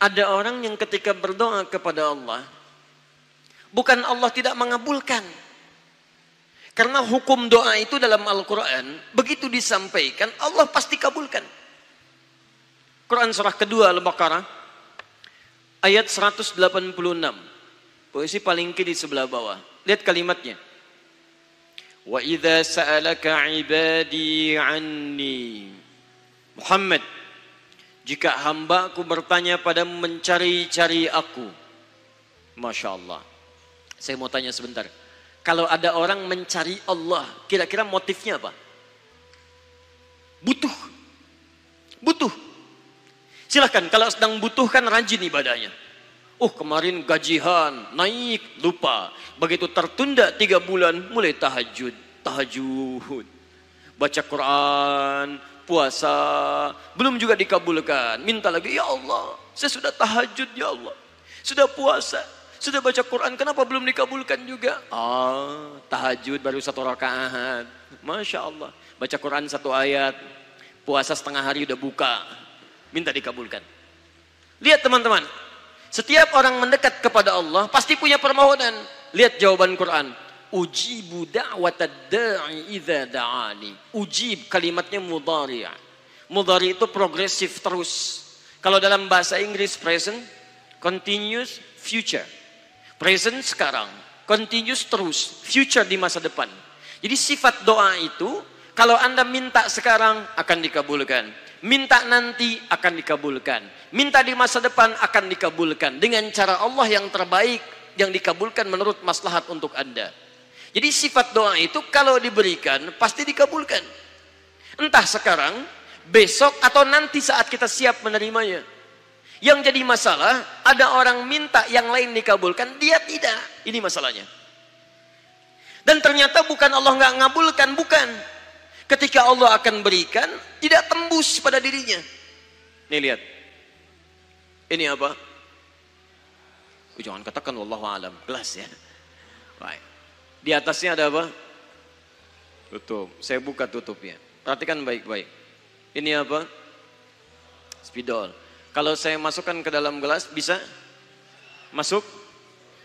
Ada orang yang ketika berdoa kepada Allah, bukan Allah tidak mengabulkan. Karena hukum doa itu dalam Al-Quran, begitu disampaikan, Allah pasti kabulkan. Quran surah kedua Al-Baqarah, ayat 186. Posisi paling kiri sebelah bawah. Lihat kalimatnya. Wa idza sa'alaka 'ibadi 'anni. Muhammad, jika hamba-Ku bertanya padamu mencari-cari aku. Masya Allah. Saya mau tanya sebentar. Kalau ada orang mencari Allah, kira-kira motifnya apa? Butuh. Butuh. Silahkan, kalau sedang butuh kan rajin ibadahnya. Kemarin gajian, naik, lupa. Begitu tertunda 3 bulan, mulai tahajud. Baca Quran, puasa, belum juga dikabulkan. Minta lagi, ya Allah, saya sudah tahajud ya Allah. Sudah puasa, sudah baca Quran, kenapa belum dikabulkan juga? Tahajud baru 1 rakaat. Masya Allah. Baca Quran 1 ayat, puasa setengah hari udah buka. Minta dikabulkan. Lihat teman-teman. Setiap orang mendekat kepada Allah pasti punya permohonan. Lihat jawaban Quran. Ujibu da'watad da'i idza da'ani. Ujib kalimatnya mudhari'. Mudhari' itu progresif terus. Kalau dalam bahasa Inggris present, continuous, future. Present sekarang, continuous terus, future di masa depan. Jadi sifat doa itu kalau Anda minta sekarang akan dikabulkan. Minta nanti akan dikabulkan. Minta di masa depan akan dikabulkan. Dengan cara Allah yang terbaik yang dikabulkan menurut maslahat untuk Anda. Jadi sifat doa itu kalau diberikan pasti dikabulkan. Entah sekarang, besok atau nanti saat kita siap menerimanya. Yang jadi masalah, ada orang minta yang lain dikabulkan, dia tidak. Ini masalahnya. Dan ternyata bukan Allah nggak ngabulkan, bukan. Ketika Allah akan berikan, tidak tembus pada dirinya. Nih lihat. Ini apa? Jangan katakan wallahu alam, gelas ya. Baik. Di atasnya ada apa? Tutup. Saya buka tutupnya. Perhatikan baik-baik. Ini apa? Spidol. Kalau saya masukkan ke dalam gelas, bisa? Masuk?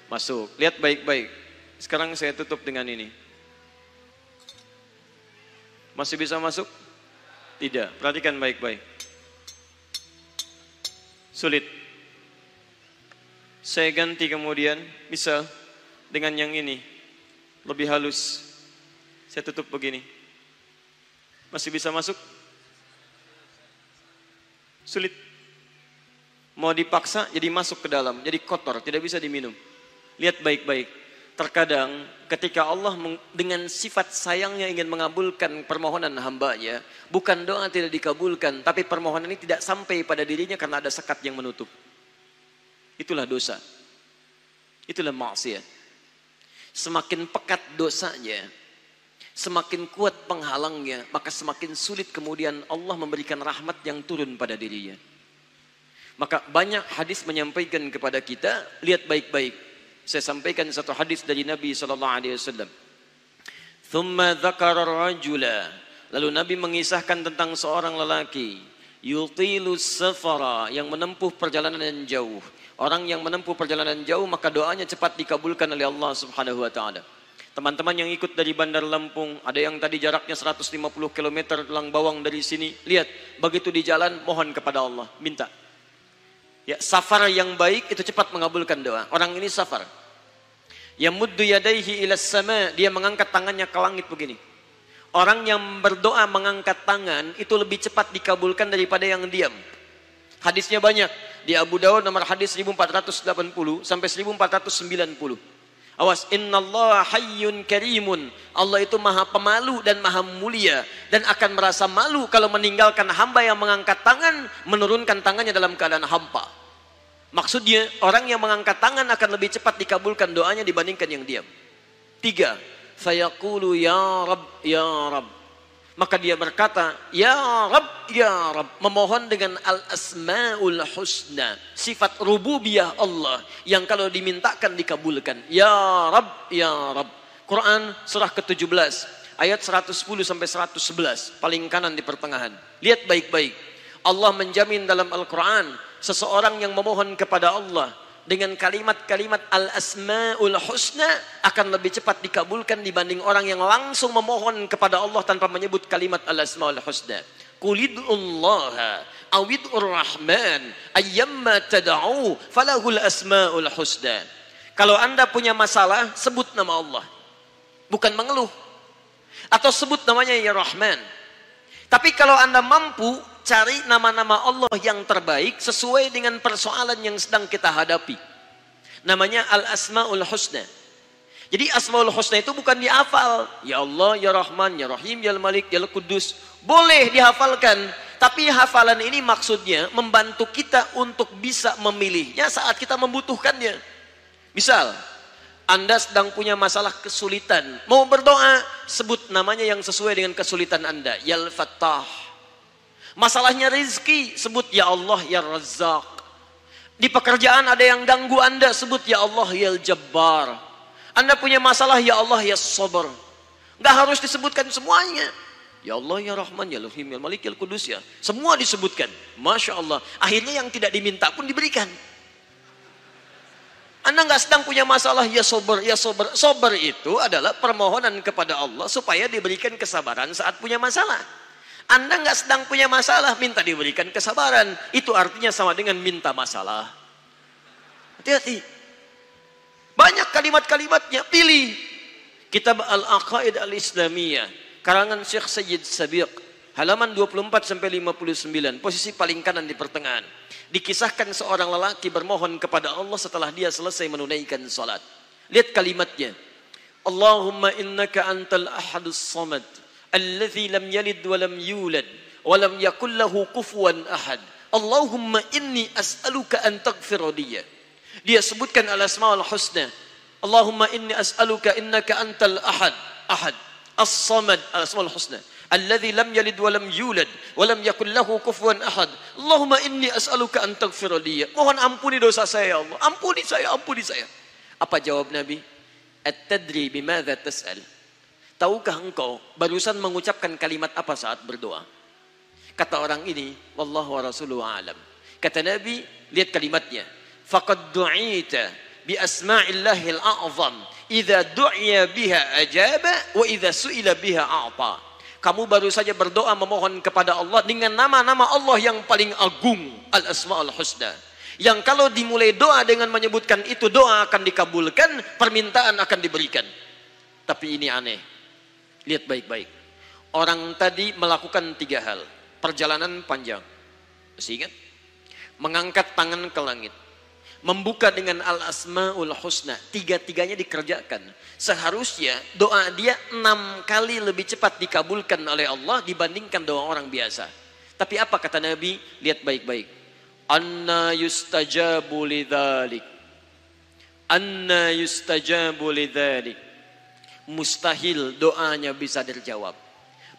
Masuk. Lihat baik-baik. Sekarang saya tutup dengan ini. Masih bisa masuk? Tidak. Perhatikan baik-baik. Sulit. Saya ganti kemudian, misal dengan yang ini. Lebih halus. Saya tutup begini. Masih bisa masuk? Sulit. Mau dipaksa jadi masuk ke dalam, jadi kotor, tidak bisa diminum. Lihat baik-baik. Terkadang ketika Allah dengan sifat sayangnya ingin mengabulkan permohonan hambanya, bukan doa tidak dikabulkan, tapi permohonan ini tidak sampai pada dirinya karena ada sekat yang menutup. Itulah dosa. Itulah maksiat. Semakin pekat dosanya, semakin kuat penghalangnya, maka semakin sulit kemudian Allah memberikan rahmat yang turun pada dirinya. Maka banyak hadis menyampaikan kepada kita, lihat baik-baik. Saya sampaikan satu hadis dari Nabi SAW. Thumma dzakara rajula. Lalu Nabi mengisahkan tentang seorang lelaki. Yutilus safara, yang menempuh perjalanan yang jauh. Orang yang menempuh perjalanan jauh maka doanya cepat dikabulkan oleh Allah Subhanahu wa taala. Teman-teman yang ikut dari Bandar Lampung, ada yang tadi jaraknya 150 km Lang Bawang dari sini. Lihat, begitu di jalan mohon kepada Allah, minta. Ya, safar yang baik itu cepat mengabulkan doa. Orang ini safar. Yamuddu yadaihi ilas sama, dia mengangkat tangannya ke langit begini. Orang yang berdoa mengangkat tangan itu lebih cepat dikabulkan daripada yang diam. Hadisnya banyak. Di Abu Dawud nomor hadis 1480 sampai 1490. Awas, innallaha hayyun karimun. Allah itu maha pemalu dan maha mulia, dan akan merasa malu kalau meninggalkan hamba yang mengangkat tangan, menurunkan tangannya dalam keadaan hampa. Maksudnya orang yang mengangkat tangan akan lebih cepat dikabulkan doanya dibandingkan yang diam. 3. Fayaqulu ya Rabb ya Rabb. Maka dia berkata, ya Rabb, ya Rabb. Memohon dengan al-asma'ul husna. Sifat rububiyah Allah. Yang kalau dimintakan dikabulkan. Ya Rabb, ya Rabb. Quran surah ke-17. Ayat 110 sampai 111. Paling kanan di pertengahan. Lihat baik-baik. Allah menjamin dalam Al-Quran. seseorang yang memohon kepada Allah dengan kalimat-kalimat al-asma'ul husna akan lebih cepat dikabulkan dibanding orang yang langsung memohon kepada Allah tanpa menyebut kalimat al-asma'ul husna. Qulid'ullaha awid'ur rahman ayyamma tad'u falahul asma'ul husna. Kalau Anda punya masalah, sebut nama Allah. Bukan mengeluh. Atau sebut namanya ya Rahman. Tapi kalau Anda mampu, cari nama-nama Allah yang terbaik sesuai dengan persoalan yang sedang kita hadapi. Namanya Al-Asma'ul Husna. Jadi Asma'ul Husna itu bukan dihafal. Ya Allah, ya Rahman, ya Rahim, ya Malik, ya Qudus. Boleh dihafalkan. Tapi hafalan ini maksudnya membantu kita untuk bisa memilihnya saat kita membutuhkannya. Misal, Anda sedang punya masalah kesulitan. Mau berdoa, sebut namanya yang sesuai dengan kesulitan Anda. Ya Al-Fattah. Masalahnya rezeki, sebut ya Allah ya Razzaq. Di pekerjaan ada yang ganggu Anda, sebut ya Allah ya Al-Jabbar. Anda punya masalah ya Allah ya Sabr. Nggak harus disebutkan semuanya. Ya Allah ya Rahman ya Rahim ya Malik ya Qudus ya. Semua disebutkan. Masya Allah. Akhirnya yang tidak diminta pun diberikan. Anda nggak sedang punya masalah ya Sabr ya Sabr. Sabr itu adalah permohonan kepada Allah supaya diberikan kesabaran saat punya masalah. Anda nggak sedang punya masalah, minta diberikan kesabaran. Itu artinya sama dengan minta masalah. Hati-hati. Banyak kalimat-kalimatnya, pilih. Kitab Al-Aqaid Al-Islamiyah, karangan Syekh Sayyid Sabiq, halaman 24-59, posisi paling kanan di pertengahan. Dikisahkan seorang lelaki bermohon kepada Allah setelah dia selesai menunaikan salat. Lihat kalimatnya. Allahumma innaka antal ahadus samad. Alladhi lam yalid wa lam yulad wa lam yakul lahu kufuwan ahad. Allahumma inni as'aluka an taghfira liya. Dia sebutkan al-asmaul husna. Allahumma inni as'aluka innaka antal ahad as-samad, al-asmaul husna. Alladhi lam yalid wa lam yulad wa lam yakul lahu kufuwan ahad. Allahumma inni as'aluka an taghfira liya. Mohon ampuni dosa saya ya Allah. Ampuni saya, ampuni saya. Apa jawab Nabi? At-tadri bimadza tas'al? Tahukah engkau barusan mengucapkan kalimat apa saat berdoa? Kata orang ini, wallahu wa rasuluhu a'lam. Kata Nabi, lihat kalimatnya. Faqad du'ita bi asma'illahil a'zam. Idza du'iya biha ajaba wa idza su'ila biha a'ta. Kamu baru saja berdoa memohon kepada Allah dengan nama-nama Allah yang paling agung, Al-Asma'ul Husna. Yang kalau dimulai doa dengan menyebutkan itu, doa akan dikabulkan, permintaan akan diberikan. Tapi ini aneh. Lihat baik-baik. Orang tadi melakukan 3 hal. Perjalanan panjang. Masih ingat? Mengangkat tangan ke langit. Membuka dengan Al-Asma'ul Husna. 3-tiganya dikerjakan. Seharusnya doa dia 6 kali lebih cepat dikabulkan oleh Allah dibandingkan doa orang biasa. Tapi apa kata Nabi? Lihat baik-baik. Anna yustajabu lidzalik. Anna yustajabu lidzalik. Mustahil doanya bisa dijawab.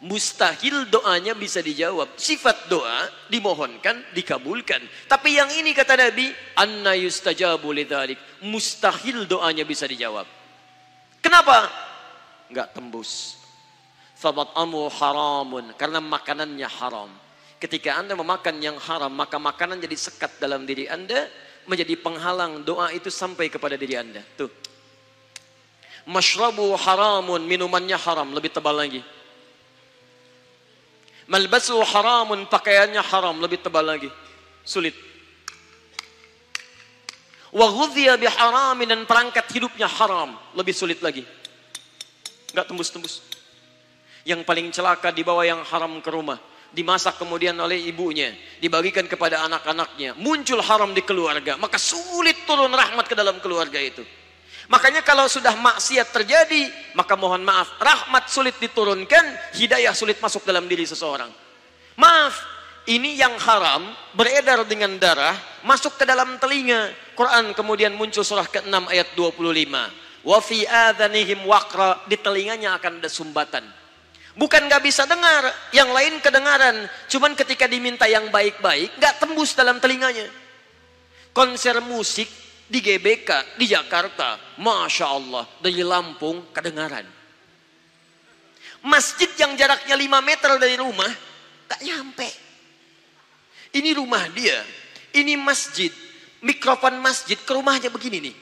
Mustahil doanya bisa dijawab. Sifat doa dimohonkan, dikabulkan. Tapi yang ini kata Nabi, anna yustajabu lidzalik. Mustahil doanya bisa dijawab. Kenapa? Enggak tembus. Famat'amu haramun, karena makanannya haram. Ketika Anda memakan yang haram, maka makanan jadi sekat dalam diri Anda, menjadi penghalang doa itu sampai kepada diri Anda. Tuh. Mashrabu haramun, minumannya haram, lebih tebal lagi. Malbasu haramun, pakaiannya haram, lebih tebal lagi. Sulit. Wa ghudhiya biharamin, dan perangkat hidupnya haram, lebih sulit lagi. Enggak tembus-tembus. Yang paling celaka dibawa yang haram ke rumah, dimasak kemudian oleh ibunya, dibagikan kepada anak-anaknya, muncul haram di keluarga, maka sulit turun rahmat ke dalam keluarga itu. Makanya kalau sudah maksiat terjadi, maka mohon maaf, rahmat sulit diturunkan, hidayah sulit masuk dalam diri seseorang. Maaf, ini yang haram beredar dengan darah, masuk ke dalam telinga. Quran kemudian muncul surah ke-6 ayat 25. Wa fi adhanihim waqra, di telinganya akan ada sumbatan. Bukan gak bisa dengar, yang lain kedengaran. Cuman ketika diminta yang baik-baik, gak tembus dalam telinganya. Konser musik di GBK, di Jakarta, Masya Allah, dari Lampung kedengaran. Masjid yang jaraknya 5 meter dari rumah, gak nyampe. Ini rumah dia, Ini masjid, mikrofon masjid ke rumahnya begini nih.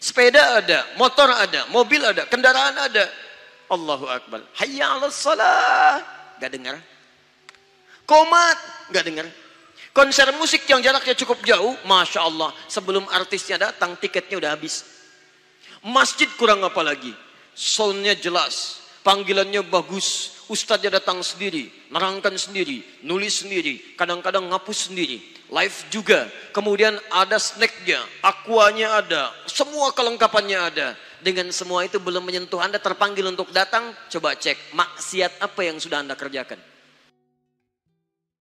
Sepeda ada, motor ada, mobil ada, kendaraan ada. Allahu Akbar. Hayya 'alas shalah. Gak dengar. Qomat, gak dengar. Konser musik yang jaraknya cukup jauh, Masya Allah. Sebelum artisnya datang, tiketnya udah habis. Masjid kurang apa lagi? Soundnya jelas, panggilannya bagus. Ustadznya datang sendiri, nerangkan sendiri, nulis sendiri, kadang-kadang ngapus sendiri, live juga. Kemudian ada snacknya, aquanya ada, semua kelengkapannya ada. Dengan semua itu belum menyentuh Anda terpanggil untuk datang, coba cek maksiat apa yang sudah Anda kerjakan.